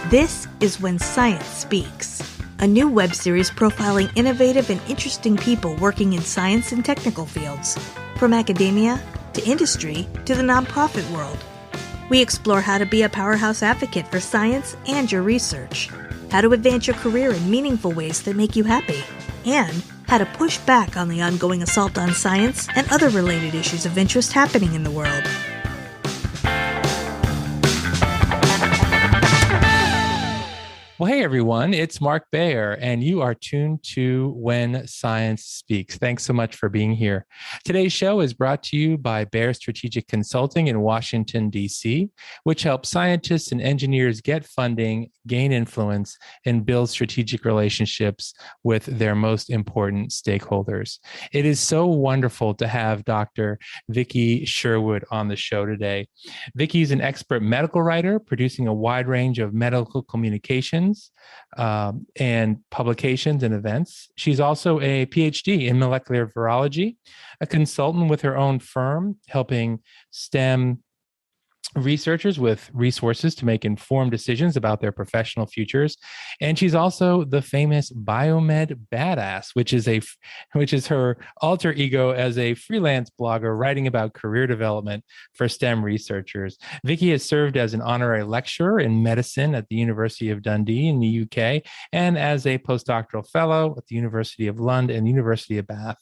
This is When Science Speaks, a new web series profiling innovative and interesting people working in science and technical fields, from academia to industry to the nonprofit world. We explore how to be a powerhouse advocate for science and your research, how to advance your career in meaningful ways that make you happy, and how to push back on the ongoing assault on science and other related issues of interest happening in the world. Well, hey, everyone, it's Mark Bayer, and you are tuned to When Science Speaks. Thanks so much for being here. Today's show is brought to you by Bayer Strategic Consulting in Washington, D.C., which helps scientists and engineers get funding, gain influence, and build strategic relationships with their most important stakeholders. It is so wonderful to have Dr. Vicky Sherwood on the show today. Vicky is an expert medical writer, producing a wide range of medical communications and publications and events. She's also a Ph.D. in molecular virology, a consultant with her own firm, helping STEM researchers with resources to make informed decisions about their professional futures. And she's also the famous Biomed Badass, which is her alter ego as a freelance blogger writing about career development for STEM researchers. Vicky has served as an honorary lecturer in medicine at the University of Dundee in the UK and as a postdoctoral fellow at the University of London and the University of Bath.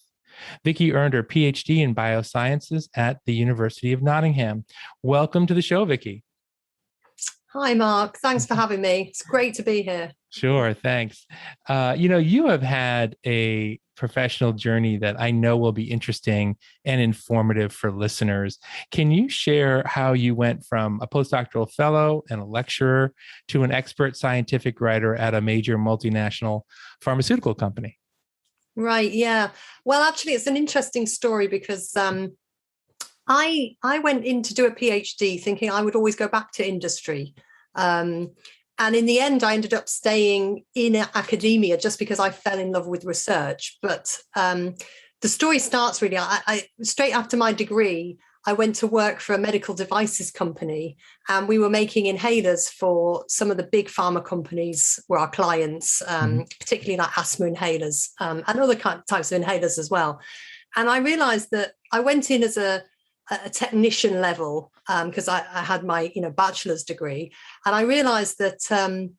Vicky earned her Ph.D. in biosciences at the University of Nottingham. Welcome to the show, Vicky. Hi, Mark. Thanks for having me. It's great to be here. Sure, thanks. You have had a professional journey that I know will be interesting and informative for listeners. Can you share how you went from a postdoctoral fellow and a lecturer to an expert scientific writer at a major multinational pharmaceutical company? Right. Yeah. Well, actually, it's an interesting story because I went in to do a PhD thinking I would always go back to industry. And in the end, I ended up staying in academia just because I fell in love with research. But the story starts really, I straight after my degree, I went to work for a medical devices company, and we were making inhalers for some of the big pharma companies were our clients, particularly like asthma inhalers and other types of inhalers as well. And I realized that I went in as a technician level because I had my bachelor's degree. And I realized that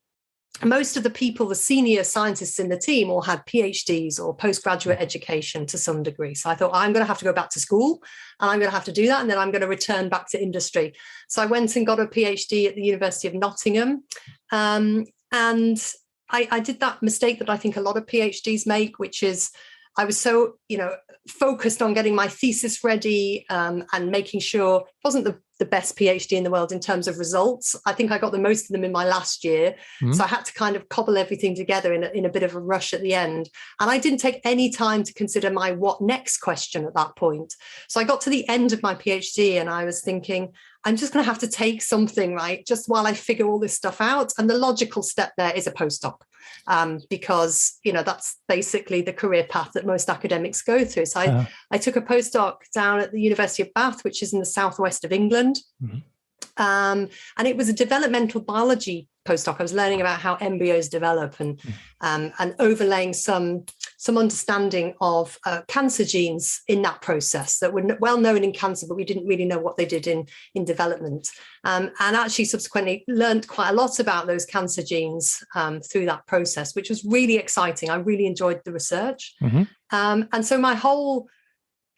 most of the people, the senior scientists in the team, all had PhDs or postgraduate education to some degree. So I thought, I'm going to have to go back to school and I'm going to have to do that. And then I'm going to return back to industry. So I went and got a PhD at the University of Nottingham. And I did that mistake that I think a lot of PhDs make, which is I was so, focused on getting my thesis ready and making sure it wasn't the best PhD in the world in terms of results. I think I got the most of them in my last year. So I had to kind of cobble everything together in a bit of a rush at the end. And I didn't take any time to consider my what next question at that point. So I got to the end of my PhD and I was thinking, I'm just going to have to take something, right, just while I figure all this stuff out. And the logical step there is a postdoc. Because, that's basically the career path that most academics go through. So I took a postdoc down at the University of Bath, which is in the southwest of England. And it was a developmental biology postdoc. I was learning about how embryos develop and overlaying some understanding of cancer genes in that process that were well known in cancer, but we didn't really know what they did in development. And actually subsequently learned quite a lot about those cancer genes through that process, which was really exciting. I really enjoyed the research. And so my whole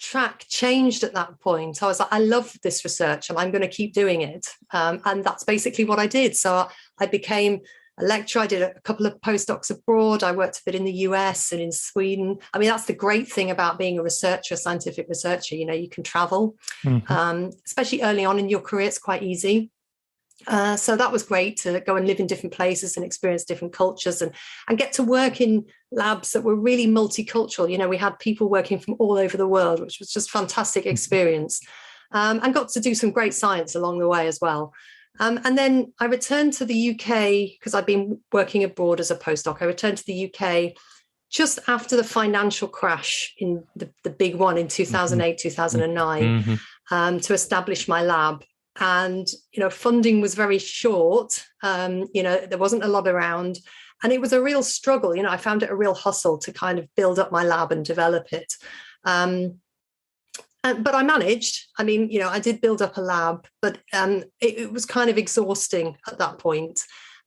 track changed at that point. I was like, I love this research and I'm going to keep doing it. And that's basically what I did. So I became a lecturer. I did a couple of postdocs abroad. I worked a bit in the US and in Sweden. I mean, that's the great thing about being a researcher, a scientific researcher. You can travel, especially early on in your career. It's quite easy. So that was great to go and live in different places and experience different cultures and get to work in labs that were really multicultural. We had people working from all over the world, which was just fantastic experience, and got to do some great science along the way as well. And then I returned to the UK because I'd been working abroad as a postdoc. I returned to the UK just after the financial crash in the big one in 2008, 2009, to establish my lab. and funding was very short. There wasn't a lot around, and it was a real struggle. I found it a real hustle to kind of build up my lab and develop it. But I managed. I mean, I did build up a lab, but it was kind of exhausting at that point.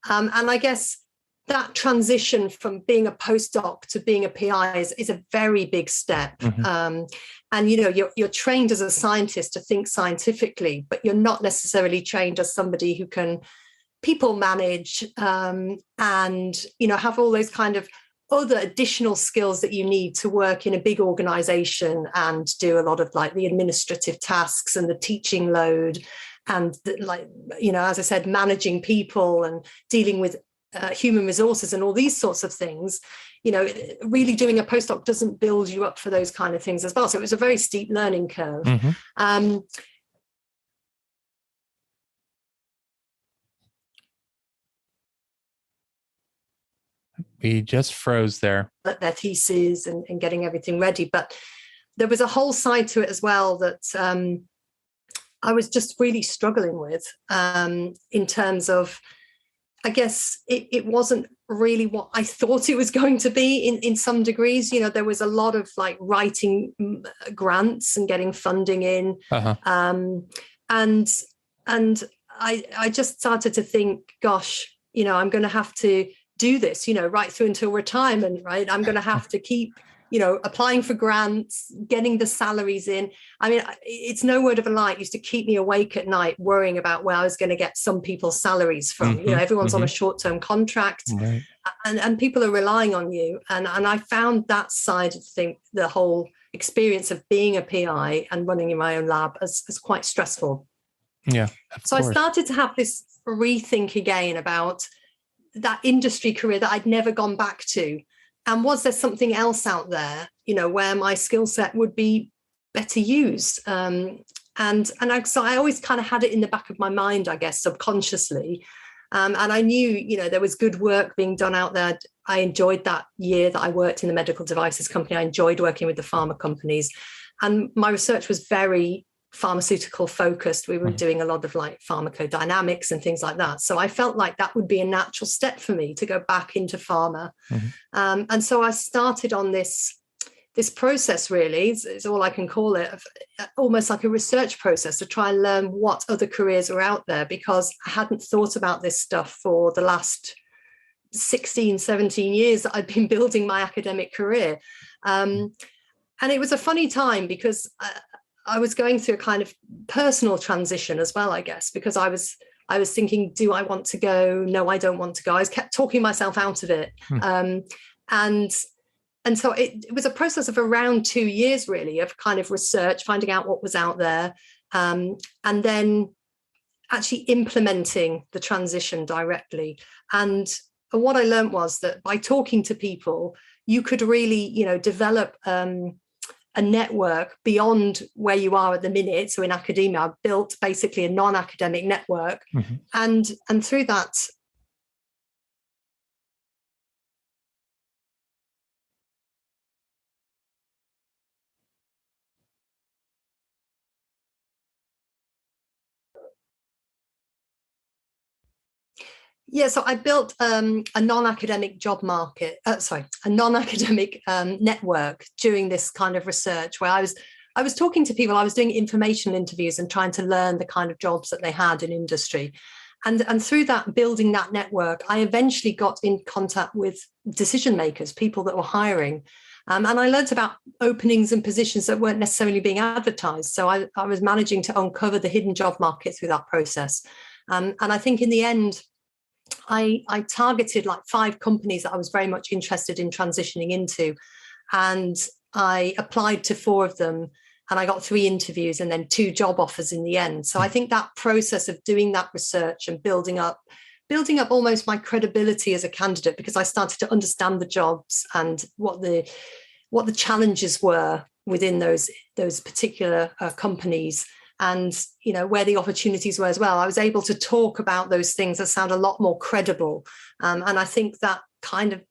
And I guess that transition from being a postdoc to being a PI is a very big step. Mm-hmm. And you're trained as a scientist to think scientifically, but you're not necessarily trained as somebody who can people manage and have all those kind of other additional skills that you need to work in a big organization and do a lot of like the administrative tasks and the teaching load and as I said, managing people and dealing with human resources and all these sorts of things. Really doing a postdoc doesn't build you up for those kind of things as well. So it was a very steep learning curve. Mm-hmm. We just froze there. Their theses and getting everything ready. But there was a whole side to it as well that I was just really struggling with in terms of, I guess it wasn't really what I thought it was going to be in some degrees. There was a lot of like writing grants and getting funding in. Uh-huh. And I just started to think, gosh, I'm going to have to do this, right through until retirement, right? I'm going to have to keep, applying for grants, getting the salaries in. I mean, it's no word of a lie. It used to keep me awake at night worrying about where I was going to get some people's salaries from. Mm-hmm, everyone's mm-hmm. on a short-term contract, right. and people are relying on you. And I found that side of the whole experience of being a PI and running in my own lab as quite stressful. Yeah. So course. I started to have this rethink again about that industry career that I'd never gone back to. And was there something else out there, where my skill set would be better used? So I always kind of had it in the back of my mind, I guess, subconsciously. And I knew, there was good work being done out there. I enjoyed that year that I worked in the medical devices company. I enjoyed working with the pharma companies. And my research was very pharmaceutical focused. We were doing a lot of like pharmacodynamics and things like that. So I felt like that would be a natural step for me to go back into pharma. Mm-hmm. And so I started on this process, really, is all I can call it, almost like a research process to try and learn what other careers are out there, because I hadn't thought about this stuff for the last 16, 17 years that I'd been building my academic career. And it was a funny time because I was going through a kind of personal transition as well, I guess, because I was thinking, do I want to go? No, I don't want to go. I kept talking myself out of it. And so it was a process of around 2 years, really, of kind of research, finding out what was out there, and then actually implementing the transition directly. And what I learned was that by talking to people, you could really, develop a network beyond where you are at the minute. So in academia, I built basically a non-academic network. Mm-hmm. And through that, so I built a non-academic job market, a non-academic network during this kind of research where I was talking to people. I was doing informational interviews and trying to learn the kind of jobs that they had in industry. And through that, building that network, I eventually got in contact with decision makers, people that were hiring. And I learned about openings and positions that weren't necessarily being advertised. So I was managing to uncover the hidden job market through that process. And I think in the end, I targeted like 5 companies that I was very much interested in transitioning into. And I applied to 4 of them, and I got 3 interviews and then 2 job offers in the end. So I think that process of doing that research and building up almost my credibility as a candidate, because I started to understand the jobs and what the challenges were within those particular companies, and where the opportunities were as well. I was able to talk about those things that sound a lot more credible, and I think that kind of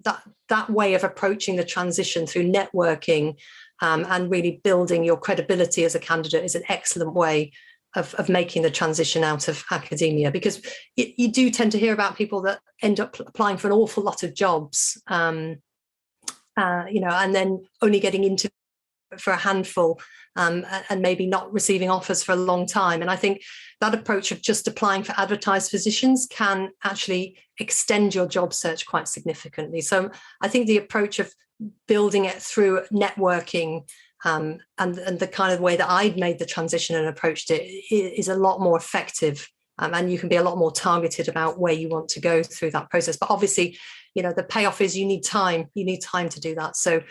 that way of approaching the transition through networking and really building your credibility as a candidate is an excellent way of making the transition out of academia, because you do tend to hear about people that end up applying for an awful lot of jobs, and then only getting into for a handful, and maybe not receiving offers for a long time. And I think that approach of just applying for advertised positions can actually extend your job search quite significantly. So I think the approach of building it through networking, and the kind of way that I'd made the transition and approached it is a lot more effective, and you can be a lot more targeted about where you want to go through that process. But obviously, the payoff is you need time to do that. So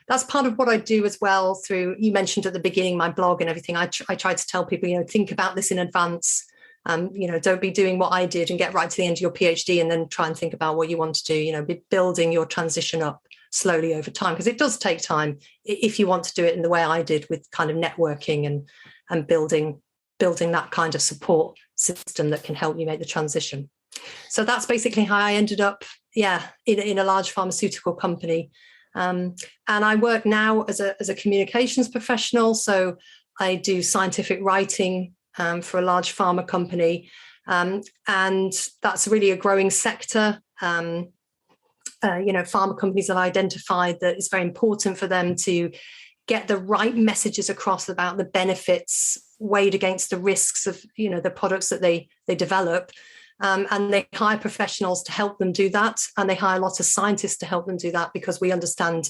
that's part of what I do as well. Through, you mentioned at the beginning, my blog and everything, I try to tell people, think about this in advance. Don't be doing what I did and get right to the end of your PhD and then try and think about what you want to do. Be building your transition up slowly over time, because it does take time if you want to do it in the way I did, with kind of networking and building that kind of support system that can help you make the transition. So that's basically how I ended up, in a large pharmaceutical company. And I work now as a communications professional. So I do scientific writing for a large pharma company. And that's really a growing sector. Pharma companies have identified that it's very important for them to get the right messages across about the benefits weighed against the risks of, the products that they develop. And they hire professionals to help them do that. And they hire a lot of scientists to help them do that, because we understand,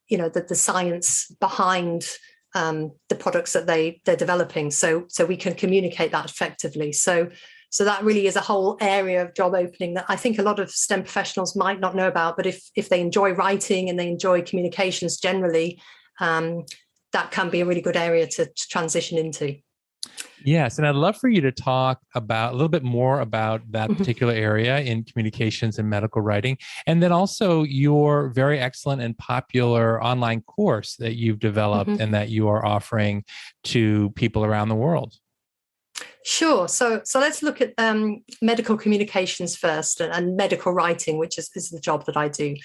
the science behind the products that they're developing. So we can communicate that effectively. So that really is a whole area of job opening that I think a lot of STEM professionals might not know about. But if they enjoy writing and they enjoy communications generally, that can be a really good area to transition into. Yes. And I'd love for you to talk about a little bit more about that particular area in communications and medical writing. And then also your very excellent and popular online course that you've developed and that you are offering to people around the world. Sure. So let's look at medical communications first, and medical writing, which is the job that I do.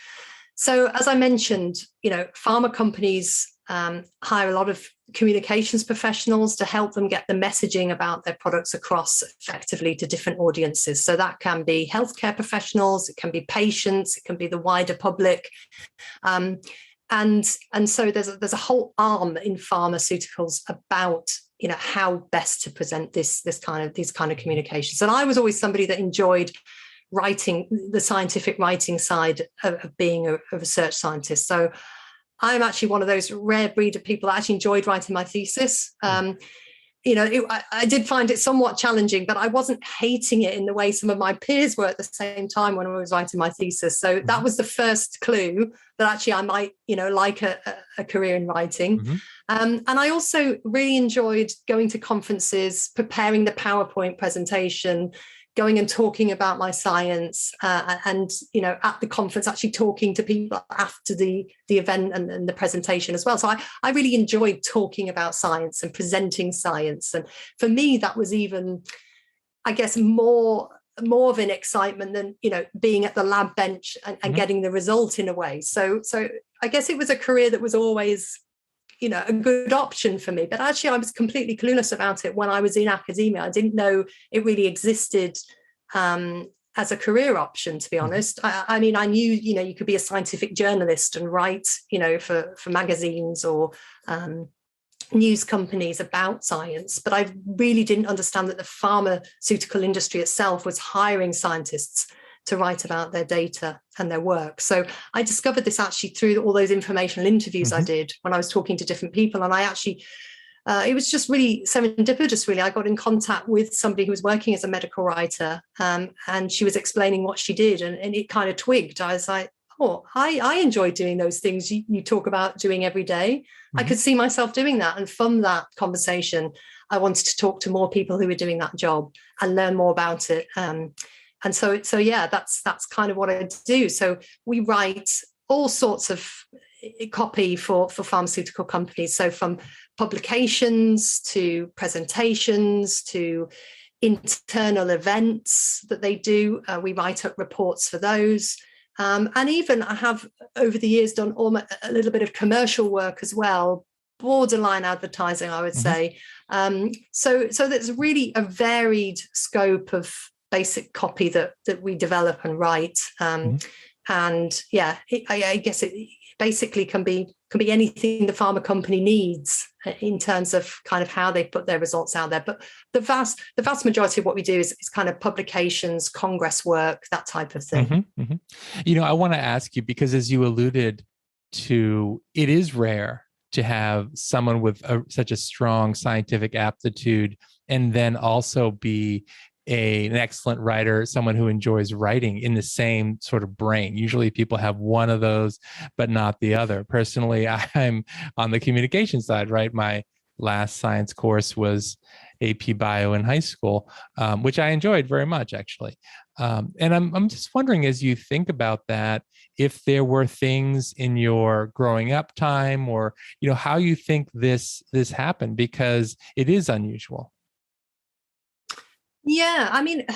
So as I mentioned, pharma companies hire a lot of communications professionals to help them get the messaging about their products across effectively to different audiences. So that can be healthcare professionals, it can be patients, it can be the wider public. And so there's a whole arm in pharmaceuticals about how best to present these kind of communications. And I was always somebody that enjoyed writing, the scientific writing side of being a research scientist. So I'm actually one of those rare breed of people that actually enjoyed writing my thesis. I did find it somewhat challenging, but I wasn't hating it in the way some of my peers were at the same time when I was writing my thesis. So that was the first clue that actually I might, like a career in writing. And I also really enjoyed going to conferences, preparing the PowerPoint presentation, going and talking about my science, and at the conference actually talking to people after the event and the presentation as well. So I really enjoyed talking about science and presenting science. And for me, that was even, I guess, more of an excitement than being at the lab bench and getting the result in a way. So I guess it was a career that was always a good option for me. But actually, I was completely clueless about it when I was in academia. I didn't know it really existed as a career option, to be honest. I mean, I knew, you could be a scientific journalist and write, for magazines or news companies about science. But I really didn't understand that the pharmaceutical industry itself was hiring scientists to write about their data and their work. So I discovered this actually through all those informational interviews I did when I was talking to different people. And I actually, it was just really serendipitous, really. I got in contact with somebody who was working as a medical writer, and she was explaining what she did, and it kind of twigged. I was like, oh, I enjoy doing those things you talk about doing every day. I could see myself doing that. And from that conversation, I wanted to talk to more people who were doing that job and learn more about it. And so that's kind of what I do. So we write all sorts of copy for pharmaceutical companies. So from publications to presentations to internal events that they do, we write up reports for those. And even I have over the years done a little bit of commercial work as well, borderline advertising, I would say. So there's really a varied scope of basic copy that we develop and write. And yeah, I guess it basically can be anything the pharma company needs in terms of kind of how they put their results out there. But the vast majority of what we do is kind of publications, congress work, that type of thing. You know, I want to ask you, because as you alluded to, it is rare to have someone with such a strong scientific aptitude and then also be an excellent writer, someone who enjoys writing in the same sort of brain. Usually people have one of those, but not the other. Personally, I'm on the communication side, right? My last science course was AP Bio in high school, which I enjoyed very much, actually. And I'm just wondering, as you think about that, if there were things in your growing up time, or how you think this happened, because it is unusual. Yeah, I mean,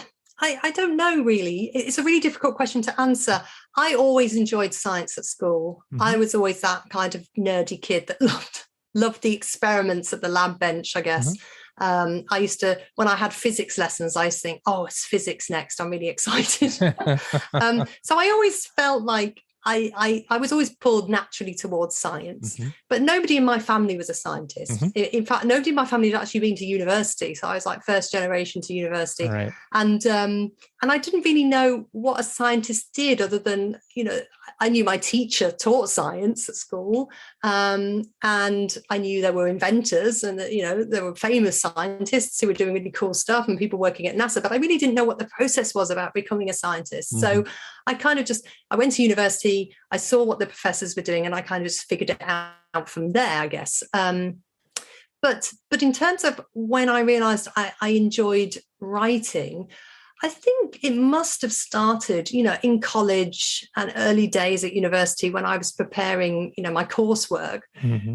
I don't know, really. It's a really difficult question to answer. I always enjoyed science at school. I was always that kind of nerdy kid that loved the experiments at the lab bench, I guess. I used to, when I had physics lessons, I used to think, oh, it's physics next. I'm really excited. So I always felt like I was always pulled naturally towards science, but nobody in my family was a scientist. In fact, nobody in my family had actually been to university. So I was like first generation to university. Right. And I didn't really know what a scientist did, other than, I knew my teacher taught science at school. And I knew there were inventors and that, there were famous scientists who were doing really cool stuff and people working at NASA, but I really didn't know what the process was about becoming a scientist. So I kind of I went to university, I saw what the professors were doing, and I kind of just figured it out from there, I guess. But in terms of when I realized I enjoyed writing, I think it must have started, in college and early days at university when I was preparing, my coursework.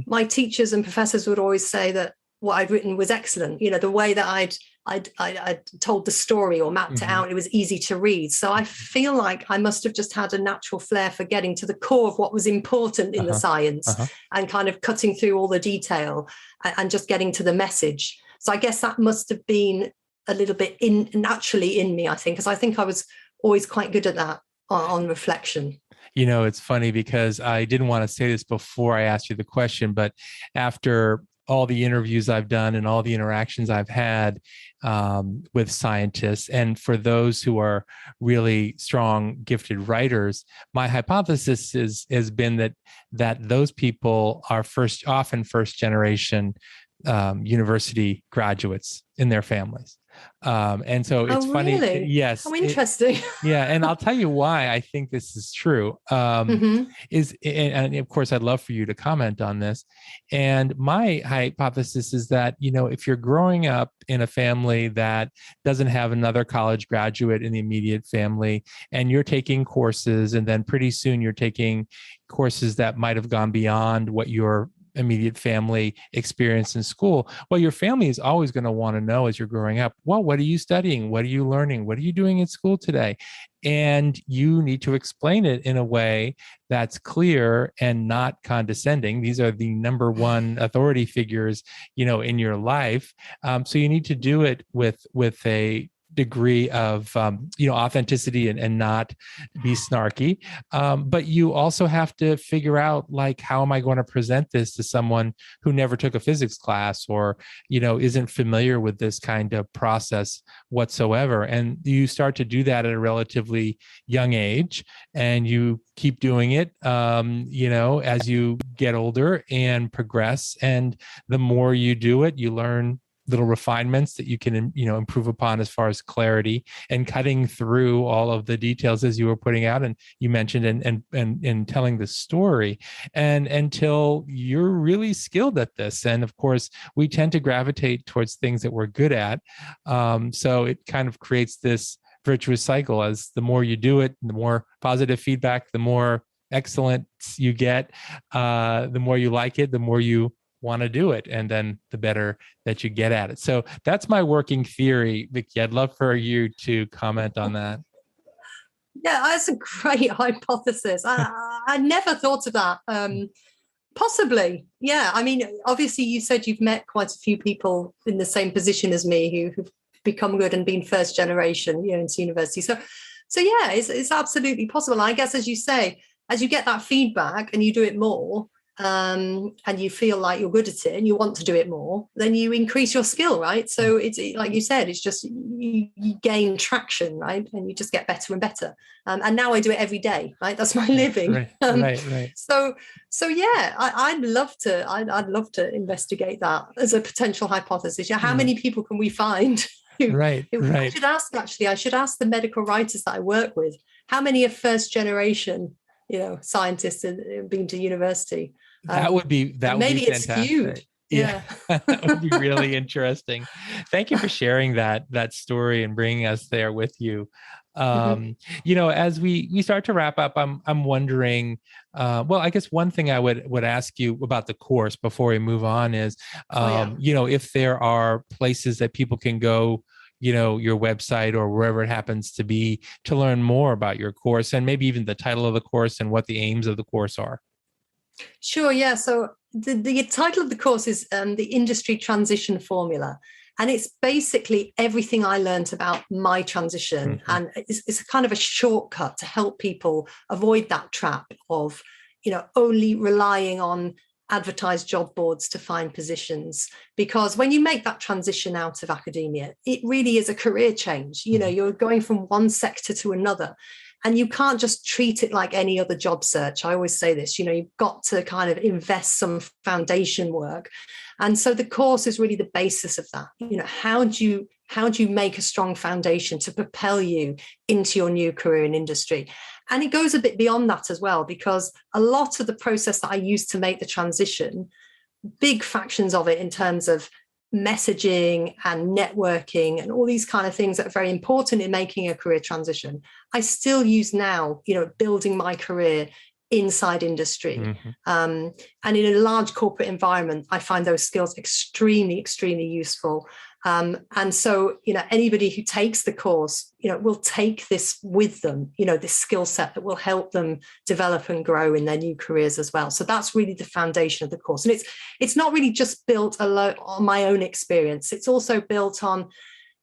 My teachers and professors would always say that what I'd written was excellent. The way that I'd told the story or mapped it out, it was easy to read. So I feel like I must have just had a natural flair for getting to the core of what was important in the science and kind of cutting through all the detail and just getting to the message. So I guess that must have been a little bit naturally in me, I think, because I think I was always quite good at that on reflection. It's funny because I didn't want to say this before I asked you the question, but after all the interviews I've done and all the interactions I've had with scientists, and for those who are really strong, gifted writers, my hypothesis has been that those people are often first generation university graduates in their families. And so it's funny. Really? Yes. How interesting. Yeah. And I'll tell you why I think this is true. And of course, I'd love for you to comment on this. And my hypothesis is that, if you're growing up in a family that doesn't have another college graduate in the immediate family, and you're taking courses, and then pretty soon you're taking courses that might have gone beyond what your immediate family experience in school, well, your family is always going to want to know as you're growing up, well, what are you studying? What are you learning? What are you doing in school today? And you need to explain it in a way that's clear and not condescending. These are the number one authority figures, in your life. So you need to do it with a degree of authenticity and not be snarky, but you also have to figure out, like, how am I going to present this to someone who never took a physics class or isn't familiar with this kind of process whatsoever. And you start to do that at a relatively young age, and you keep doing it as you get older and progress. And the more you do it, you learn little refinements that you can, improve upon as far as clarity and cutting through all of the details as you were putting out. And you mentioned and telling the story, and until you're really skilled at this. And of course, we tend to gravitate towards things that we're good at. So it kind of creates this virtuous cycle. As the more you do it, the more positive feedback, the more excellence you get, the more you like it, the more you want to do it, and then the better that you get at it. So that's my working theory, Vicky. I'd love for you to comment on that. Yeah, that's a great hypothesis. I never thought of that. Possibly. Yeah. I mean, obviously you said you've met quite a few people in the same position as me who've become good and been first generation, into university. So yeah, it's absolutely possible. I guess, as you say, as you get that feedback and you do it more, and you feel like you're good at it and you want to do it more, then you increase your skill, right? So it's like you said, it's just you gain traction, right? And you just get better and better. And now I do it every day, right? That's my living. Right. So yeah, I'd love to investigate that as a potential hypothesis. How many people can we find? Right. I should ask the medical writers that I work with, how many are first generation, scientists and been to university? That would be maybe be it's fantastic. skewed. Yeah. That would be really interesting. Thank you for sharing that story and bringing us there with you. As we start to wrap up, I'm wondering, I guess one thing I would ask you about the course before we move on is, if there are places that people can go, your website or wherever it happens to be, to learn more about your course, and maybe even the title of the course and what the aims of the course are. Sure. Yeah. So the title of the course is the Industry Transition Formula. And it's basically everything I learned about my transition. Mm-hmm. And it's kind of a shortcut to help people avoid that trap of, only relying on advertised job boards to find positions. Because when you make that transition out of academia, it really is a career change. You're going from one sector to another. And you can't just treat it like any other job search. I always say this, you've got to kind of invest some foundation work. And so the course is really the basis of that. How do you make a strong foundation to propel you into your new career in industry? And it goes a bit beyond that as well, because a lot of the process that I used to make the transition, big factions of it in terms of messaging and networking and all these kind of things that are very important in making a career transition, I still use now, building my career inside industry. Mm-hmm. And in a large corporate environment, I find those skills extremely, extremely useful. And so, anybody who takes the course, will take this with them, this skill set that will help them develop and grow in their new careers as well. So that's really the foundation of the course. And it's not really just built on my own experience. It's also built on,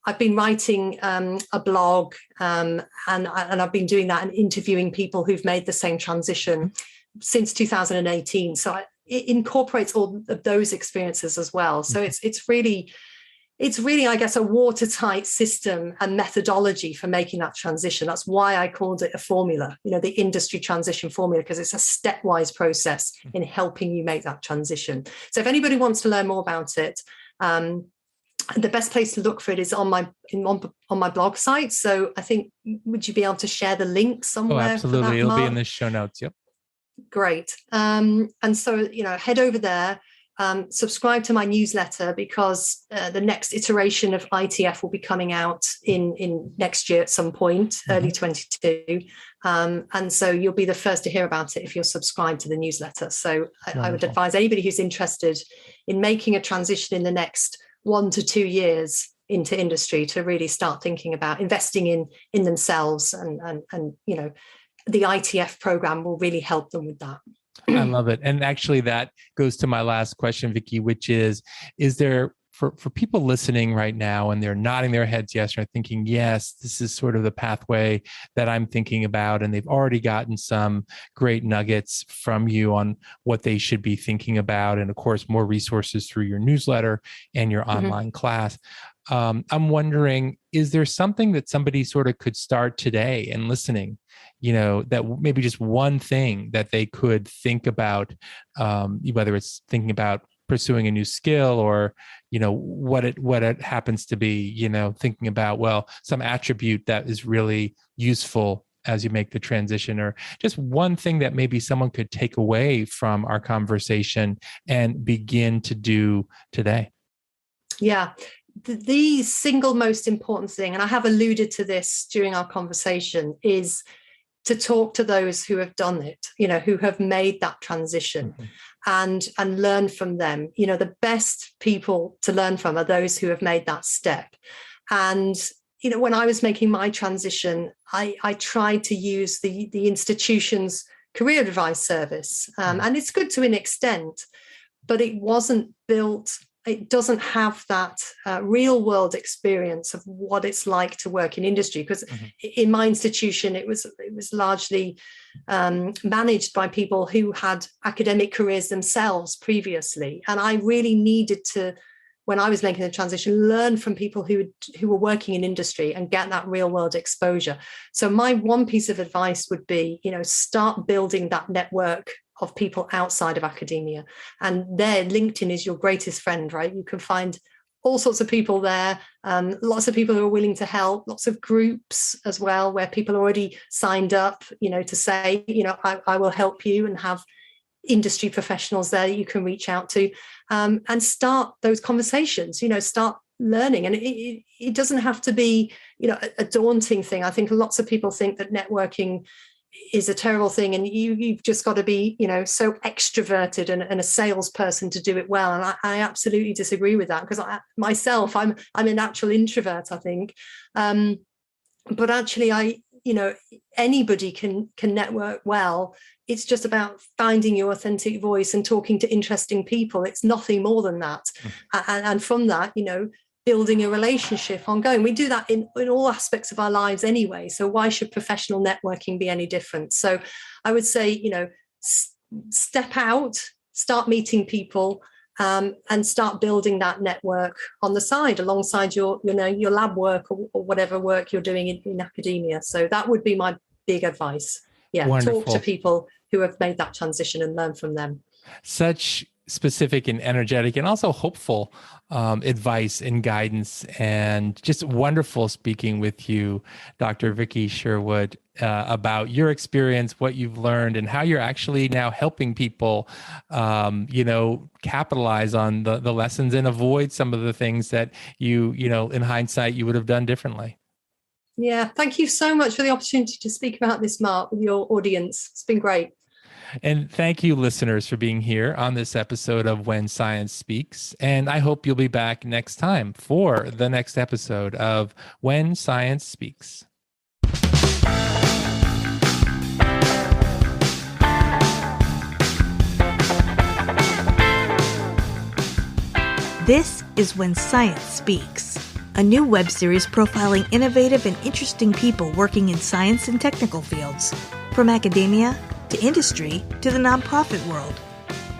I've been writing a blog and I've been doing that and interviewing people who've made the same transition since 2018. So it incorporates all of those experiences as well. So it's really, I guess, a watertight system and methodology for making that transition. That's why I called it a formula, the industry transition formula, because it's a stepwise process in helping you make that transition. So if anybody wants to learn more about it, the best place to look for it is on my blog site. So I think, would you be able to share the link somewhere? Oh, absolutely. It'll be in the show notes. Yep. Great. And so, head over there. Subscribe to my newsletter, because the next iteration of ITF will be coming out in next year at some point, early 22. And so you'll be the first to hear about it if you're subscribed to the newsletter. So I would advise anybody who's interested in making a transition in the next 1 to 2 years into industry to really start thinking about investing in themselves, and the ITF program will really help them with that. I love it. And actually that goes to my last question, Vicky, which is there, for people listening right now and they're nodding their heads yes, or thinking, yes, this is sort of the pathway that I'm thinking about, and they've already gotten some great nuggets from you on what they should be thinking about, and of course, more resources through your newsletter and your online class. I'm wondering, is there something that somebody sort of could start today and listening, that maybe just one thing that they could think about, whether it's thinking about pursuing a new skill or, what it happens to be, thinking about, some attribute that is really useful as you make the transition, or just one thing that maybe someone could take away from our conversation and begin to do today? Yeah. The single most important thing, and I have alluded to this during our conversation, is to talk to those who have done it, who have made that transition, and learn from them. The best people to learn from are those who have made that step. And, when I was making my transition, I tried to use the institution's career advice service. And it's good to an extent, but it wasn't built. It doesn't have that real world experience of what it's like to work in industry. Because in my institution, it was largely managed by people who had academic careers themselves previously. And I really needed to, when I was making the transition, learn from people who were working in industry and get that real world exposure. So my one piece of advice would be, start building that network of people outside of academia. And there, LinkedIn is your greatest friend, right? You can find all sorts of people there, lots of people who are willing to help, lots of groups as well, where people already signed up, to say, I will help you, and have industry professionals there that you can reach out to, and start those conversations, start learning. And it doesn't have to be, a daunting thing. I think lots of people think that networking is a terrible thing, and you've just got to be, so extroverted and a salesperson to do it well. And I absolutely disagree with that, because I'm a natural introvert, I think. But actually, anybody can network well. It's just about finding your authentic voice and talking to interesting people. It's nothing more than that. And from that, building a relationship ongoing. We do that in all aspects of our lives anyway. So why should professional networking be any different? So I would say, step out, start meeting people, and start building that network on the side alongside your lab work or whatever work you're doing in academia. So that would be my big advice. Yeah, Wonderful. Talk to people who have made that transition and learn from them. Such specific and energetic and also hopeful advice and guidance, and just wonderful speaking with you, Dr. Vicky Sherwood, about your experience, what you've learned, and how you're actually now helping people, capitalize on the lessons and avoid some of the things that you in hindsight, you would have done differently. Yeah. Thank you so much for the opportunity to speak about this, Mark, with your audience. It's been great. And thank you, listeners, for being here on this episode of When Science Speaks. And I hope you'll be back next time for the next episode of When Science Speaks. This is When Science Speaks, a new web series profiling innovative and interesting people working in science and technical fields, from academia to industry to the nonprofit world.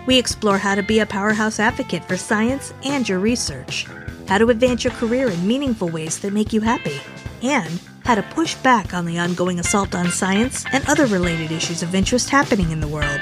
We explore how to be a powerhouse advocate for science and your research, how to advance your career in meaningful ways that make you happy, and how to push back on the ongoing assault on science and other related issues of interest happening in the world.